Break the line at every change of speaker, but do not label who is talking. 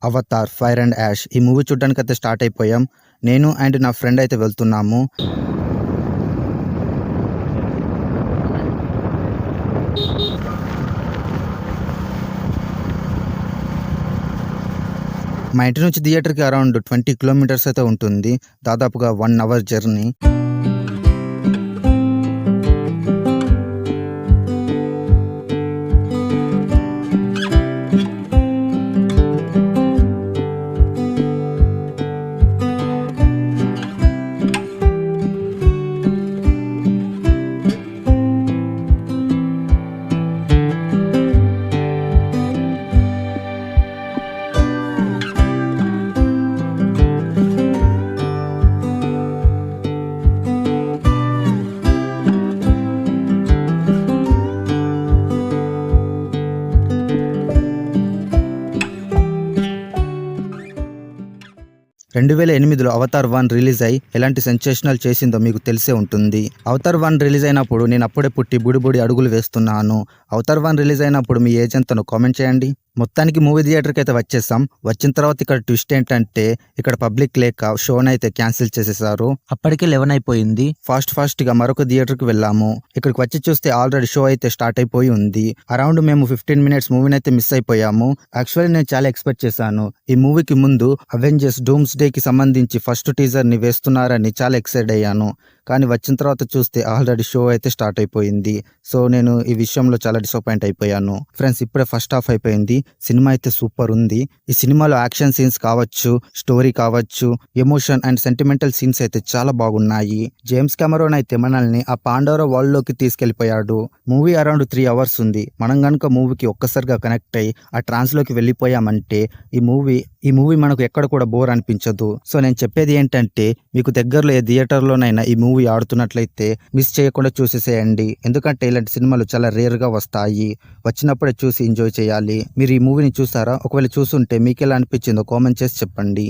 Avatar fire and ash ఈ movie చూడడానికి అయితే స్టార్ట్ అయిపోయాం. నేను అండ్ నా ఫ్రెండ్ అయితే వెళ్తున్నాము. మా ఇంటి నుంచి థియేటర్కి అరౌండ్ 20 కిలోమీటర్స్ అయితే ఉంటుంది. దాదాపుగా 1 అవర్ జర్నీ. రెండు 2008లో అవతార్ 1 రిలీజ్ అయ్యి ఎలాంటి సెన్సేషనల్ చేసిందో మీకు తెలిసే ఉంటుంది. అవతార్ 1 రిలీజ్ అయినప్పుడు నేను అప్పుడే పుట్టి బుడి అడుగులు వేస్తున్నాను. అవతార్ 1 రిలీజ్ అయినప్పుడు మీ ఏజ్ ఎంతనో కామెంట్ చేయండి. మొత్తానికి మూవీ థియేటర్కి అయితే వచ్చేసాం. వచ్చిన తర్వాత ఇక్కడ ట్విస్ట్ ఏంటంటే ఇక్కడ పబ్లిక్ లేక షోని అయితే క్యాన్సిల్ చేసేసారు. అప్పటికే 11 అయిపోయింది. ఫాస్ట్ గా మరొక థియేటర్కి వెళ్ళాము. ఇక్కడికి వచ్చి చూస్తే ఆల్రెడీ షో అయితే స్టార్ట్ అయిపోయి ఉంది. అరౌండ్ మేము 15 మినిట్స్ మూవీని అయితే మిస్ అయిపోయాము. యాక్చువల్లీ నేను చాలా ఎక్స్పెక్ట్ చేశాను. ఈ మూవీకి ముందు అవెంజర్స్ డూమ్స్ డే కి సంబంధించి ఫస్ట్ టీజర్ ని వేస్తున్నారని చాలా ఎక్సైట్ అయ్యాను. కానీ వచ్చిన తర్వాత చూస్తే ఆల్రెడీ షో అయితే స్టార్ట్ అయిపోయింది. సో నేను ఈ విషయంలో చాలా డిసప్పాయింట్ అయిపోయాను. ఫ్రెండ్స్, ఇప్పుడే ఫస్ట్ హాఫ్ అయిపోయింది. సినిమా అయితే సూపర్ ఉంది. ఈ సినిమాలో యాక్షన్ సీన్స్ కావచ్చు, స్టోరీ కావచ్చు, ఎమోషన్ అండ్ సెంటిమెంటల్ సీన్స్ అయితే చాలా బాగున్నాయి. జేమ్స్ కెమెరాన్ అయితే మనల్ని ఆ పాండోరా వరల్డ్ లోకి తీసుకెళ్లిపోయాడు. మూవీ అరౌండ్ 3 అవర్స్ ఉంది. మనం గనుక మూవీకి ఒక్కసారిగా కనెక్ట్ అయ్యి ఆ ట్రాన్స్ లోకి వెళ్ళిపోయామంటే ఈ మూవీ మనకు ఎక్కడ కూడా బోర్ అనిపించదు. సో నేను చెప్పేది ఏంటంటే మీకు దగ్గరలో ఏ థియేటర్లోనైనా ఈ మూవీ ఆడుతున్నట్లయితే మిస్ చేయకుండా చూసేసేయండి. ఎందుకంటే ఇలాంటి సినిమాలు చాలా రేర్ గా వస్తాయి. వచ్చినప్పుడే చూసి ఎంజాయ్ చేయాలి. మీరు ఈ మూవీని చూసారా? ఒకవేళ చూసుంటే మీకు ఎలా అనిపించిందో కామెంట్ చేసి చెప్పండి.